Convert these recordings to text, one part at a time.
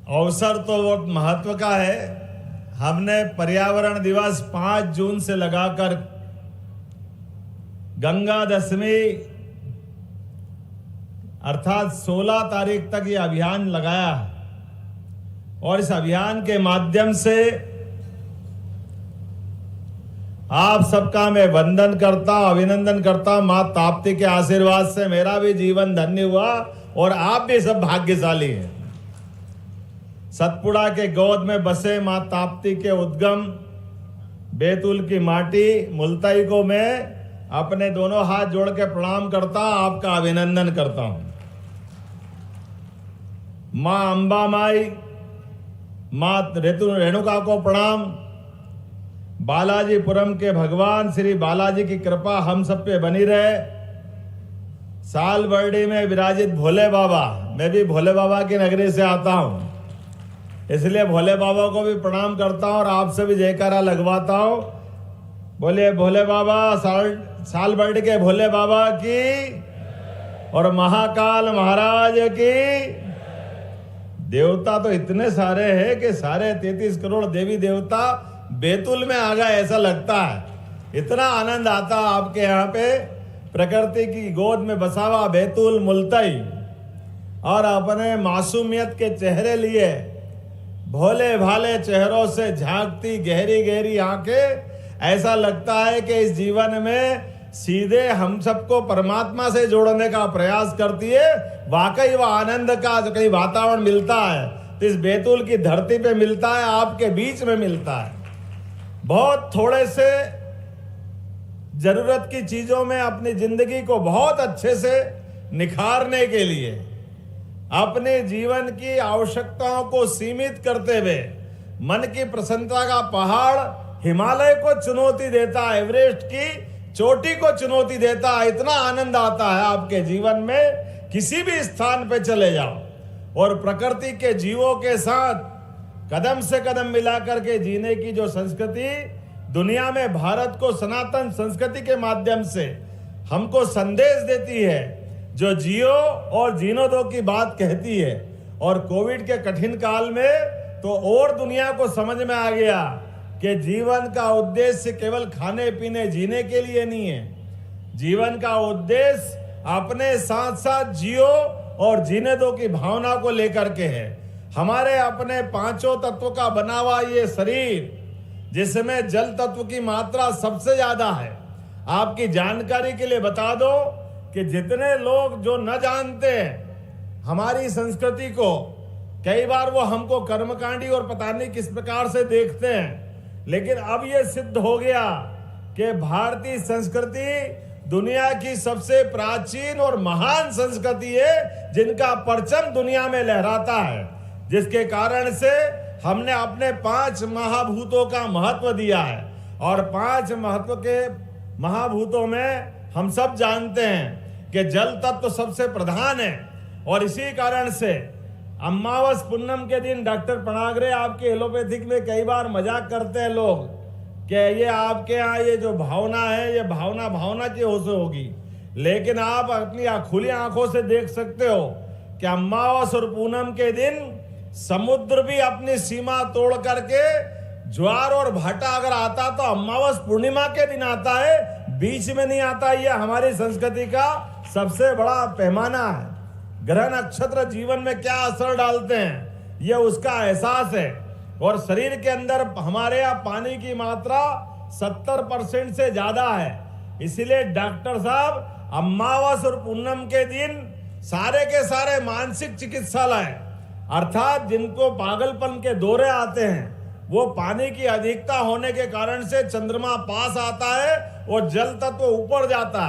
अवसर तो बहुत महत्व का है। हमने पर्यावरण दिवस 5 जून से लगाकर गंगा दशमी अर्थात 16 तारीख तक ये अभियान लगाया और इस अभियान के माध्यम से आप सबका मैं वंदन करता, अभिनंदन करता। मां ताप्ती के आशीर्वाद से मेरा भी जीवन धन्य हुआ और आप भी सब भाग्यशाली हैं। सतपुड़ा के गोद में बसे मां ताप्ती के उद्गम बैतूल की माटी मुलताई को मैं अपने दोनों हाथ जोड़ के प्रणाम करता, आपका अभिनंदन करता हूं। मां अंबा माई, मां रेणुका को प्रणाम। बालाजीपुरम के भगवान श्री बालाजी की कृपा हम सब पे बनी रहे। साल बरडी में विराजित भोले बाबा, मैं भी भोले बाबा की नगरी से आता हूं, इसलिए भोले बाबा को भी प्रणाम करता हूं और आपसे भी जयकारा लगवाता हूं। बोले भोले बाबा, साल बरडी के भोले बाबा की और महाकाल महाराज की। देवता तो इतने सारे हैं कि सारे 33 करोड़ देवी देवता बैतूल में आ गए ऐसा लगता है। इतना आनंद आता आपके यहाँ पे प्रकृति की गोद में बसा हुआ बैतूल मुलताई और अपने मासूमियत के चेहरे लिए भोले भाले चेहरों से झांकती गहरी गहरी आंखें। ऐसा लगता है कि इस जीवन में सीधे हम सबको परमात्मा से जोड़ने का प्रयास करती है। वाकई वह आनंद का जो कहीं वातावरण मिलता है तो इस बैतूल की धरती पे मिलता है, आपके बीच में मिलता है। बहुत थोड़े से जरूरत की चीजों में अपनी जिंदगी को बहुत अच्छे से निखारने के लिए अपने जीवन की आवश्यकताओं को सीमित करते हुए मन की प्रसन्नता का पहाड़ हिमालय को चुनौती देता है, एवरेस्ट की चोटी को चुनौती देता है। इतना आनंद आता है आपके जीवन में, किसी भी स्थान पे चले जाओ और प्रकृति के जीवों के साथ कदम से कदम मिलाकर के जीने की जो संस्कृति दुनिया में भारत को सनातन संस्कृति के माध्यम से हमको संदेश देती है, जो जियो और जीनो दो की बात कहती है। और कोविड के कठिन काल में तो और दुनिया को समझ में आ गया कि जीवन का उद्देश्य केवल खाने पीने जीने के लिए नहीं है। जीवन का उद्देश्य अपने साथ साथ जियो और जीने दो की भावना को लेकर के है। हमारे अपने 5 तत्व का बना हुआ ये शरीर, जिसमें जल तत्व की मात्रा सबसे ज्यादा है। आपकी जानकारी के लिए बता दो कि जितने लोग जो न जानते हैं हमारी संस्कृति को, कई बार वो हमको कर्मकांडी और पता नहीं किस प्रकार से देखते हैं, लेकिन अब ये सिद्ध हो गया कि भारतीय संस्कृति दुनिया की सबसे प्राचीन और महान संस्कृति है, जिनका परचम दुनिया में लहराता है। जिसके कारण से हमने अपने 5 महाभूतों का महत्व दिया है और 5 महत्व के महाभूतों में हम सब जानते हैं कि जल तत्व सबसे प्रधान है। और इसी कारण से अमावस पूनम के दिन डॉक्टर पनागरे आपके एलोपैथिक में कई बार मजाक करते हैं लोग कि ये आपके यहाँ ये जो भावना है ये भावना की ओर से होगी, लेकिन आप अपनी खुली आंखों से देख सकते हो कि अमावस और पूनम के दिन समुद्र भी अपनी सीमा तोड़ करके ज्वार और भाटा अगर आता तो अमावस पूर्णिमा के दिन आता है, बीच में नहीं आता। ये हमारी संस्कृति का सबसे बड़ा पैमाना है। ग्रह नक्षत्र जीवन में क्या असर डालते हैं ये उसका एहसास है। और शरीर के अंदर हमारे यहाँ पानी की मात्रा 70% से ज्यादा है। इसीलिए डॉक्टर साहब अमावस और पूनम के दिन सारे के सारे मानसिक चिकित्सालय अर्थात जिनको पागलपन के दौरे आते हैं, वो पानी की अधिकता होने के कारण से चंद्रमा पास आता है और जल तत्व ऊपर जाता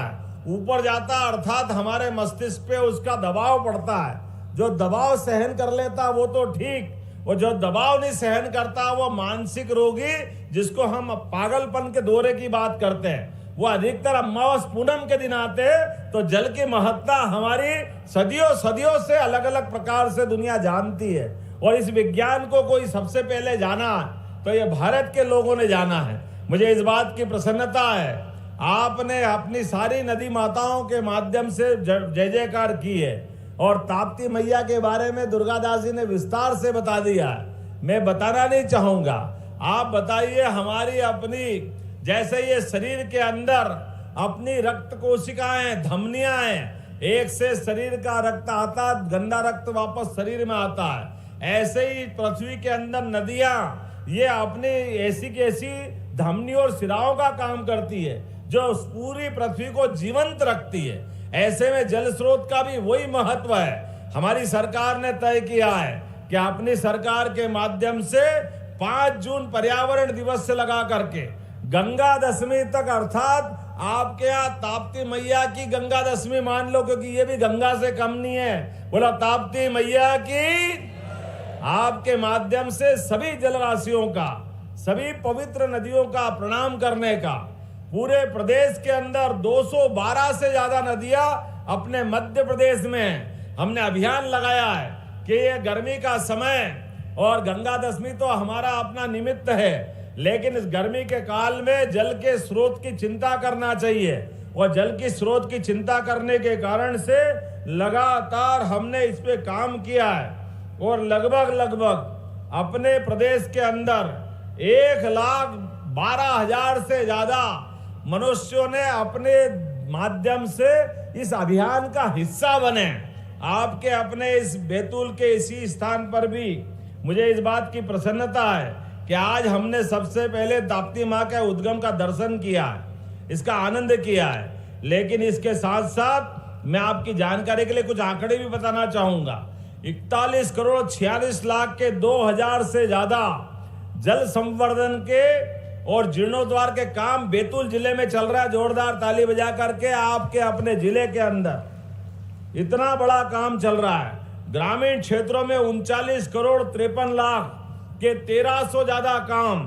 है अर्थात हमारे मस्तिष्क पे उसका दबाव पड़ता है। जो दबाव सहन कर लेता वो तो ठीक, और जो दबाव नहीं सहन करता वो मानसिक रोगी, जिसको हम पागलपन के दौरे की बात करते हैं, वो अधिकतर अमावस पूनम के दिन आते हैं। तो जल की महत्ता हमारी सदियों से अलग अलग प्रकार से दुनिया जानती है और इस विज्ञान को कोई सबसे पहले जाना तो ये भारत के लोगों ने जाना है। मुझे इस बात की प्रसन्नता है, आपने अपनी सारी नदी माताओं के माध्यम से जय जयकार की है। और ताप्ती मैया के बारे में दुर्गादास जी ने विस्तार से बता दिया है, मैं बताना नहीं चाहूंगा। आप बताइए, हमारी अपनी जैसे ये शरीर के अंदर अपनी रक्त कोशिकाएं, धमनियां हैं, एक से शरीर का रक्त आता, गंदा रक्त वापस शरीर में आता है, ऐसे ही पृथ्वी के अंदर नदियां ये अपनी ऐसी की ऐसी धमनी और सिराओं का काम करती है जो पूरी पृथ्वी को जीवंत रखती है। ऐसे में जल स्रोत का भी वही महत्व है। हमारी सरकार ने तय किया है कि अपनी सरकार के माध्यम से 5 जून पर्यावरण दिवस से लगा करके गंगा दशमी तक, अर्थात आपके यहाँ ताप्ती मैया की गंगा दशमी मान लो, क्योंकि ये भी गंगा से कम नहीं है, बोला ताप्ती मैया की, आपके माध्यम से सभी जलराशियों का, सभी पवित्र नदियों का प्रणाम करने का, पूरे प्रदेश के अंदर 212 से ज्यादा नदियां अपने मध्य प्रदेश में हमने अभियान लगाया है कि ये गर्मी का समय और गंगा दशमी तो हमारा अपना निमित्त है, लेकिन इस गर्मी के काल में जल के स्रोत की चिंता करना चाहिए। और जल की स्रोत की चिंता करने के कारण से लगातार हमने इस पे काम किया है और लगभग अपने प्रदेश के अंदर 1,12,000 से ज्यादा मनुष्यों ने अपने माध्यम से इस अभियान का हिस्सा बने। आपके अपने इस बैतूल के इसी स्थान पर भी मुझे इस बात की प्रसन्नता है कि आज हमने सबसे पहले ताप्ती माँ के उद्गम का दर्शन किया है, इसका आनंद किया है। लेकिन इसके साथ साथ मैं आपकी जानकारी के लिए कुछ आंकड़े भी बताना चाहूंगा। 41 करोड़ 46 लाख के 2,000 से ज्यादा जल संवर्धन के और जीर्णोद्वार के काम बैतूल जिले में चल रहा है। जोरदार ताली बजा करके आपके अपने जिले के अंदर इतना बड़ा काम चल रहा है। ग्रामीण क्षेत्रों में 39 करोड़ 53 लाख के 1300 ज्यादा काम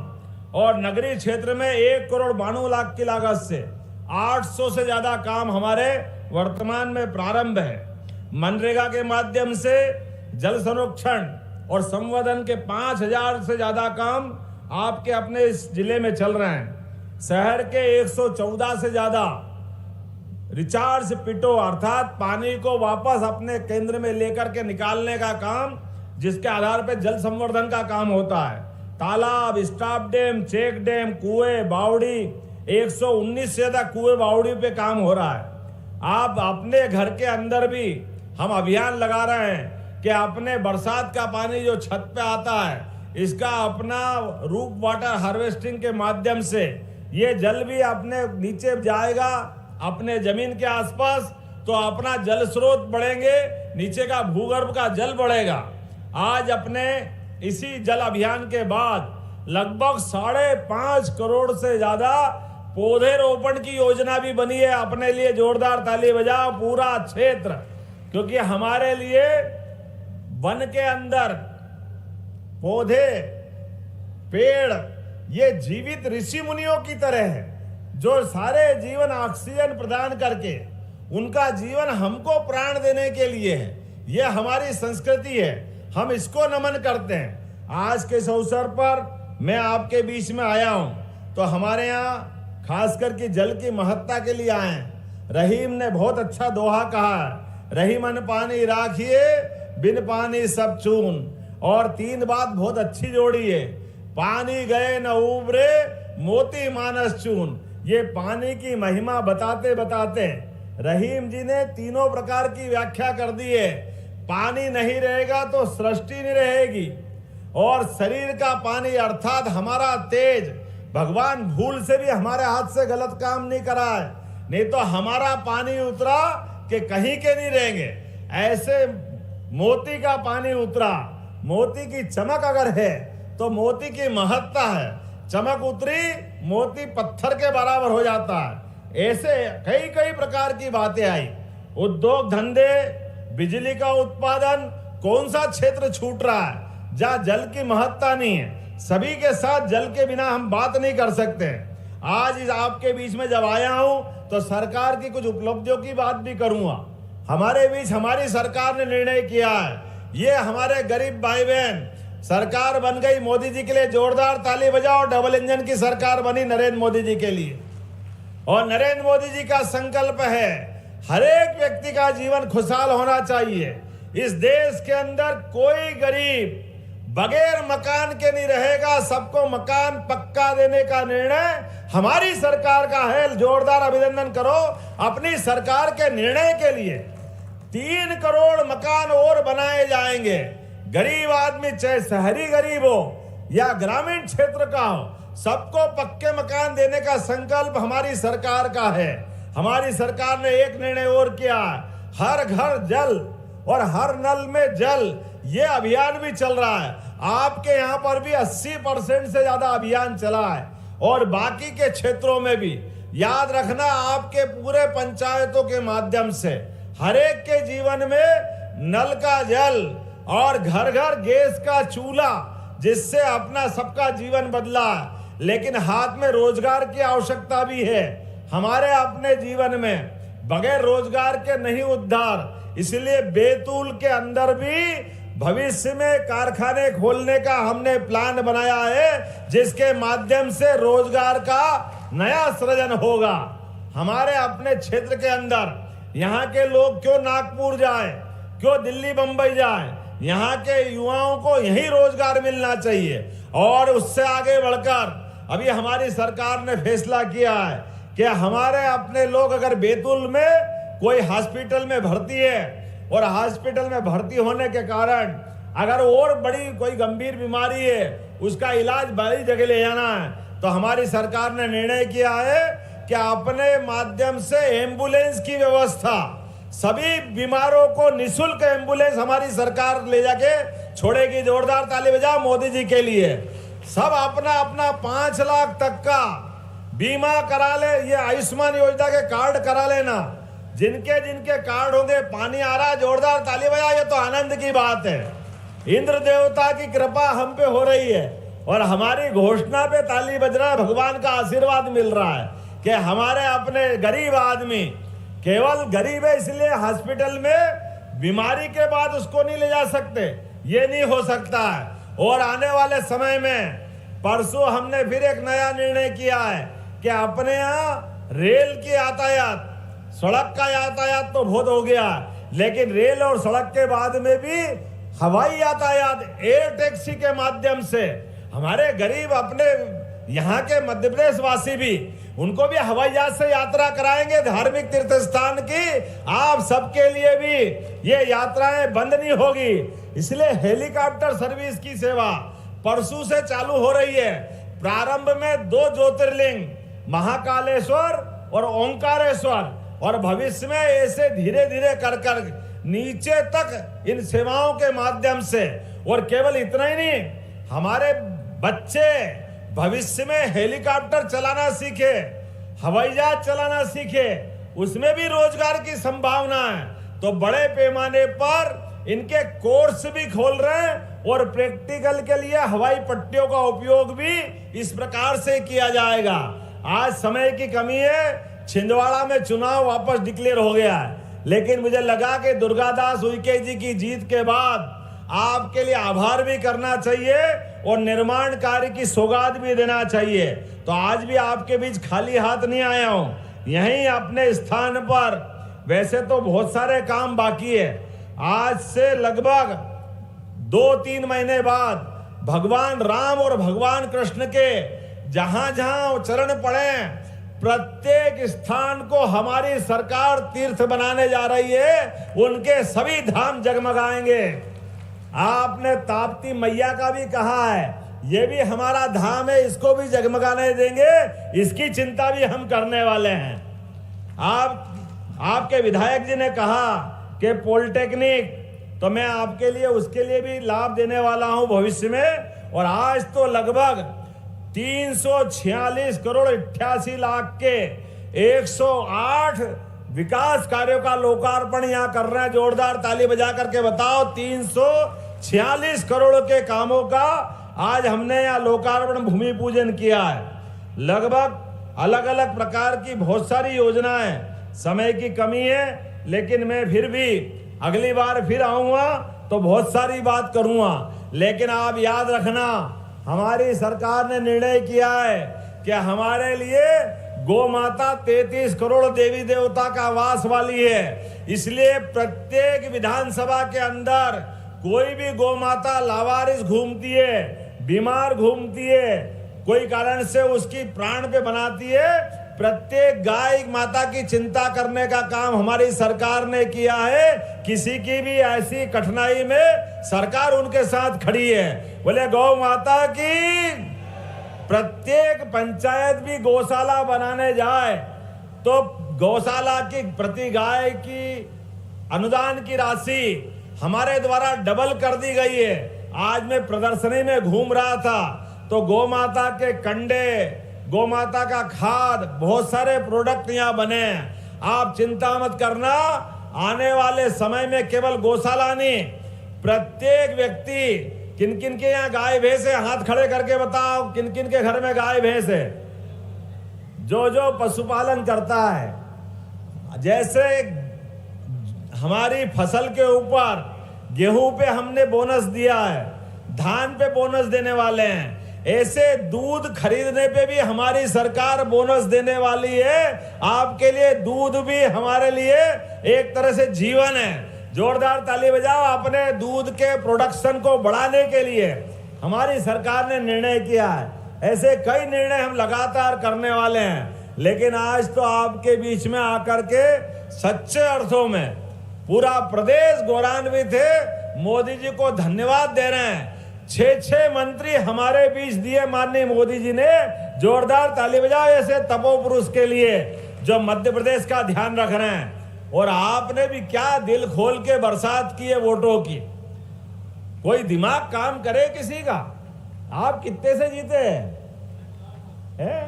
और नगरीय क्षेत्र में 1 करोड़ 92 लाख की लागत से 800 से ज्यादा काम हमारे वर्तमान में प्रारंभ है। मनरेगा के माध्यम से जल संरक्षण और संवर्धन के 5,000 से ज्यादा काम आपके अपने इस जिले में चल रहे हैं। शहर के 114 से ज्यादा रिचार्ज पिटो, अर्थात पानी को वापस अपने केंद्र में लेकर के निकालने का काम, जिसके आधार पर जल संवर्धन का काम होता है। तालाब, स्टॉप डैम, चेक डैम, कुएं, बावड़ी, 119 से ज्यादा कुएं बावड़ी पे काम हो रहा है। आप अपने घर के अंदर भी हम अभियान लगा रहे हैं कि अपने बरसात का पानी जो छत पे आता है, इसका अपना रूफ वाटर हार्वेस्टिंग के माध्यम से ये जल भी अपने नीचे जाएगा, अपने जमीन के आसपास, तो अपना जल स्रोत बढ़ेंगे, नीचे का भूगर्भ का जल बढ़ेगा। आज अपने इसी जल अभियान के बाद लगभग 5.5 करोड़ से ज्यादा पौधे रोपण की योजना भी बनी है। अपने लिए जोरदार ताली बजाओ पूरा क्षेत्र, क्योंकि हमारे लिए वन के अंदर पौधे, पेड़ ये जीवित ऋषि मुनियों की तरह है, जो सारे जीवन ऑक्सीजन प्रदान करके उनका जीवन हमको प्राण देने के लिए है। ये हमारी संस्कृति है, हम इसको नमन करते हैं। आज के इस अवसर पर मैं आपके बीच में आया हूं, तो हमारे यहाँ खास करके जल की महत्ता के लिए आए हैं। रहीम ने बहुत अच्छा दोहा कहा है, रहीमन पानी राखिए बिन पानी सब चून। और 3 बात बहुत अच्छी जोड़ी है, पानी गए न उबरे मोती मानस चून। ये पानी की महिमा बताते बताते रहीम जी ने तीनों प्रकार की व्याख्या कर दी है। पानी नहीं रहेगा तो सृष्टि नहीं रहेगी, और शरीर का पानी अर्थात हमारा तेज, भगवान भूल से भी हमारे हाथ से गलत काम नहीं करा है, नहीं तो हमारा पानी उतरा कि कहीं के नहीं रहेंगे। ऐसे मोती का पानी उतरा, मोती की चमक अगर है तो मोती की महत्ता है, चमक उतरी मोती पत्थर के बराबर हो जाता है। ऐसे कई कई प्रकार की बातें आई। उद्योग धंधे, बिजली का उत्पादन, कौन सा क्षेत्र छूट रहा है जहाँ जल की महत्ता नहीं है। सभी के साथ जल के बिना हम बात नहीं कर सकते। आज इस आपके बीच में जब आया हूं तो सरकार की कुछ उपलब्धियों की बात भी करूंगा। हमारे बीच हमारी सरकार ने निर्णय किया है, ये हमारे गरीब भाई बहन सरकार बन गई मोदी जी के लिए। जोरदार ताली बजाओ, डबल इंजन की सरकार बनी नरेंद्र मोदी जी के लिए। और नरेंद्र मोदी जी का संकल्प है हर एक व्यक्ति का जीवन खुशहाल होना चाहिए। इस देश के अंदर कोई गरीब बगैर मकान के नहीं रहेगा। सबको मकान पक्का देने का निर्णय हमारी सरकार का है। जोरदार अभिनंदन करो अपनी सरकार के निर्णय के लिए। 3 करोड़ मकान और बनाए जाएंगे। गरीब आदमी चाहे शहरी गरीब हो या ग्रामीण क्षेत्र का हो, सबको पक्के मकान देने का संकल्प हमारी सरकार का है। हमारी सरकार ने एक निर्णय और किया, हर घर जल और हर नल में जल, ये अभियान भी चल रहा है। आपके यहाँ पर भी 80% से ज्यादा अभियान चला है और बाकी के क्षेत्रों में भी। याद रखना, आपके पूरे पंचायतों के माध्यम से हर एक के जीवन में नल का जल और घर घर गैस का चूल्हा, जिससे अपना सबका जीवन बदला है। लेकिन हाथ में रोजगार की आवश्यकता भी है। हमारे अपने जीवन में बगैर रोजगार के नहीं उद्धार। इसलिए बैतूल के अंदर भी भविष्य में कारखाने खोलने का हमने प्लान बनाया है, जिसके माध्यम से रोजगार का नया सृजन होगा। हमारे अपने क्षेत्र के अंदर यहाँ के लोग क्यों नागपुर जाए, क्यों दिल्ली बंबई जाए? यहाँ के युवाओं को यही रोजगार मिलना चाहिए। और उससे आगे बढ़कर अभी हमारी सरकार ने फैसला किया है कि हमारे अपने लोग अगर बैतूल में कोई हॉस्पिटल में भर्ती है और हॉस्पिटल में भर्ती होने के कारण अगर और बड़ी कोई गंभीर बीमारी है, उसका इलाज बड़ी जगह ले जाना है, तो हमारी सरकार ने निर्णय किया है कि अपने माध्यम से एम्बुलेंस की व्यवस्था, सभी बीमारों को निःशुल्क एम्बुलेंस हमारी सरकार ले जाके छोड़ेगी। जोरदार ताली बजाओ मोदी जी के लिए। सब अपना अपना 5 लाख तक का बीमा करा ले। ये आयुष्मान योजना के कार्ड करा लेना। जिनके जिनके कार्ड होंगे, पानी आ रहा है, जोरदार ताली बजाओ। ये तो आनंद की बात है। इंद्र देवता की कृपा हम पे हो रही है और हमारी घोषणा पे ताली बज रहा है। भगवान का आशीर्वाद मिल रहा है कि हमारे अपने गरीब आदमी, केवल गरीब है इसलिए हॉस्पिटल में बीमारी के बाद उसको नहीं ले जा सकते, ये नहीं हो सकता है। और आने वाले समय में परसों हमने फिर एक नया निर्णय किया है कि अपने यहाँ रेल की यातायात, सड़क का यातायात तो बहुत हो गया, लेकिन रेल और सड़क के बाद में भी हवाई यातायात, एयर टैक्सी के माध्यम से हमारे गरीब अपने यहाँ के मध्य प्रदेश वासी भी, उनको भी हवाई जहाज से यात्रा कराएंगे धार्मिक तीर्थ स्थान की। आप सबके लिए भी ये यात्राएं बंद नहीं होगी। इसलिए हेलीकॉप्टर सर्विस की सेवा परसों से चालू हो रही है। प्रारंभ में 2 ज्योतिर्लिंग महाकालेश्वर और ओंकारेश्वर, और भविष्य में ऐसे धीरे धीरे कर कर नीचे तक इन सेवाओं के माध्यम से। और केवल इतना ही नहीं, हमारे बच्चे भविष्य में हेलीकॉप्टर चलाना सीखे, हवाई जहाज चलाना सीखे, उसमें भी रोजगार की संभावना है। तो बड़े पैमाने पर इनके कोर्स भी खोल रहे हैं और प्रैक्टिकल के लिए हवाई पट्टियों का उपयोग भी इस प्रकार से किया जाएगा। आज समय की कमी है, छिंदवाड़ा में चुनाव वापस डिक्लेयर हो गया है, लेकिन मुझे लगा कि दुर्गादास उइके जी की जीत के बाद आपके लिए आभार भी करना चाहिए और निर्माण कार्य की सौगात भी देना चाहिए। तो आज भी आपके बीच खाली हाथ नहीं आया हूं। यहीं अपने स्थान पर, वैसे तो बहुत सारे काम बाकी है। आज से लगभग 2-3 महीने बाद भगवान राम और भगवान कृष्ण के जहां जहां चरण पड़े, प्रत्येक स्थान को हमारी सरकार तीर्थ बनाने जा रही है। उनके सभी धाम जगमगाएंगे। आपने ताप्ती मैया का भी कहा है, ये भी हमारा धाम है, इसको भी जगमगाने देंगे। इसकी चिंता भी हम करने वाले हैं। आपके विधायक जी ने कहा कि पॉलिटेक्निक, तो मैं आपके लिए उसके लिए भी लाभ देने वाला हूं भविष्य में। और आज तो लगभग 346 करोड़ 88 लाख के 108 विकास कार्यों का लोकार्पण यहाँ कर रहे हैं। जोरदार ताली बजा करके बताओ, 346 करोड़ के कामों का आज हमने यहाँ लोकार्पण भूमि पूजन किया है। लगभग अलग अलग प्रकार की बहुत सारी योजनाएं। समय की कमी है, लेकिन मैं फिर भी अगली बार फिर आऊंगा तो बहुत सारी बात करूंगा। लेकिन आप याद रखना, हमारी सरकार ने निर्णय किया है कि हमारे लिए गौ माता 33 करोड़ देवी देवता का वास वाली है, इसलिए प्रत्येक विधानसभा के अंदर कोई भी गौ माता लावारिस घूमती है, बीमार घूमती है, कोई कारण से उसकी प्राण पे बनाती है, प्रत्येक गाय माता की चिंता करने का काम हमारी सरकार ने किया है। किसी की भी ऐसी कठिनाई में सरकार उनके साथ खड़ी है। बोले गौ माता की। प्रत्येक पंचायत भी गौशाला बनाने जाए तो गौशाला की प्रति गाय की अनुदान की राशि हमारे द्वारा डबल कर दी गई है। आज मैं प्रदर्शनी में घूम रहा था तो गौ माता के कंडे, गौ माता का खाद, बहुत सारे प्रोडक्ट यहाँ बने हैं। आप चिंता मत करना, आने वाले समय में केवल गौशाला नहीं, प्रत्येक व्यक्ति, किन किन के यहाँ गाय भैंस है, हाथ खड़े करके बताओ किन किन के घर में गाय भैंस है। जो जो पशुपालन करता है, जैसे हमारी फसल के ऊपर गेहूं पे हमने बोनस दिया है, धान पे बोनस देने वाले हैं, ऐसे दूध खरीदने पे भी हमारी सरकार बोनस देने वाली है। आपके लिए दूध भी हमारे लिए एक तरह से जीवन है। जोरदार ताली बजाओ। अपने दूध के प्रोडक्शन को बढ़ाने के लिए हमारी सरकार ने निर्णय किया है। ऐसे कई निर्णय हम लगातार करने वाले हैं, लेकिन आज तो आपके बीच में आकर के सच्चे अर्थों में पूरा प्रदेश गौरवान्वित है। मोदी जी को धन्यवाद दे रहे हैं। 6 मंत्री हमारे बीच दिए माननीय मोदी जी ने। जोरदार ताली बजाओ ऐसे तपोपुरुष के लिए जो मध्य प्रदेश का ध्यान रख रहे हैं। और आपने भी क्या दिल खोल के बरसात की है वोटों की। कोई दिमाग काम करे किसी का। आप कितने से जीते हैं?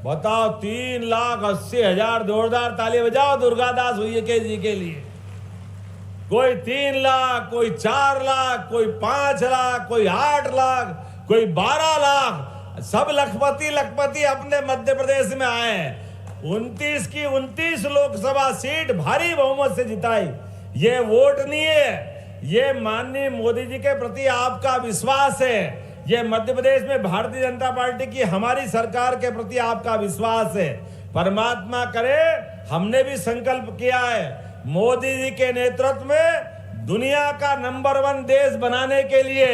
बताओ। 3,80,000। जोरदार ताली बजाओ दुर्गादास उइके जी के लिए। कोई 3 लाख, कोई 4 लाख, कोई 5 लाख, कोई 8 लाख, कोई 12 लाख। सब लखपति अपने मध्य प्रदेश में आए हैं। 29 की 29 लोकसभा सीट भारी बहुमत से जिताई। ये वोट नहीं है, ये माननीय मोदी जी के प्रति आपका विश्वास है। ये मध्य प्रदेश में भारतीय जनता पार्टी की हमारी सरकार के प्रति आपका विश्वास है। परमात्मा करे, हमने भी संकल्प किया है मोदी जी के नेतृत्व में दुनिया का नंबर 1 देश बनाने के लिए,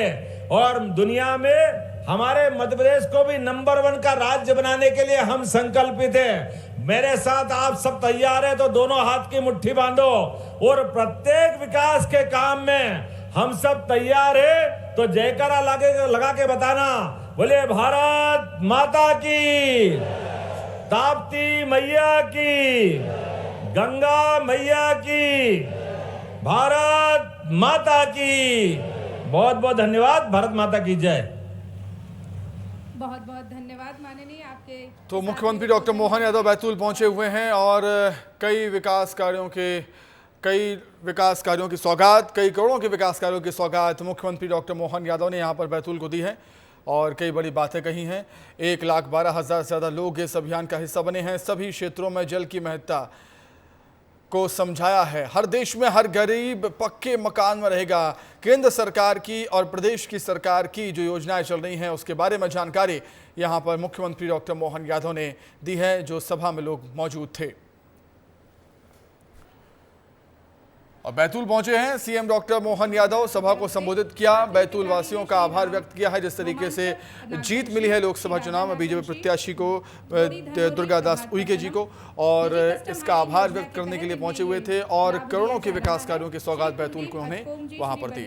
और दुनिया में हमारे मध्य प्रदेश को भी नंबर 1 का राज्य बनाने के लिए हम संकल्पित हैं। मेरे साथ आप सब तैयार हैं तो दोनों हाथ की मुट्ठी बांधो और प्रत्येक विकास के काम में हम सब तैयार हैं। तो जयकारा लगा के बताना, बोले भारत माता की, ताप्ती मैया की, गंगा मैया की, भारत माता की। बहुत बहुत धन्यवाद। भारत माता की जय। बहुत बहुत धन्यवाद माननीय आपके। तो मुख्यमंत्री डॉक्टर मोहन यादव बैतूल पहुंचे हुए हैं और कई विकास कार्यों की सौगात, कई करोड़ों के विकास कार्यों की सौगात मुख्यमंत्री डॉक्टर मोहन यादव ने यहां पर बैतूल को दी है और कई बड़ी बातें कही हैं। 1,12,000 से ज़्यादा लोग इस अभियान का हिस्सा बने हैं। सभी क्षेत्रों में जल की महत्ता को समझाया है। हर देश में हर गरीब पक्के मकान में रहेगा। केंद्र सरकार की और प्रदेश की सरकार की जो योजनाएं चल रही हैं उसके बारे में जानकारी यहां पर मुख्यमंत्री डॉक्टर मोहन यादव ने दी है, जो सभा में लोग मौजूद थे। और बैतूल पहुंचे हैं सीएम डॉक्टर मोहन यादव, सभा को संबोधित किया। बैतूल वासियों का आभार व्यक्त किया है जिस तरीके से जीत मिली है लोकसभा चुनाव में बीजेपी प्रत्याशी को, दुर्गादास उइके जी को, और इसका आभार व्यक्त करने के लिए पहुंचे हुए थे और करोड़ों के विकास कार्यों की सौगात बैतूल को उन्होंने वहां पर दी।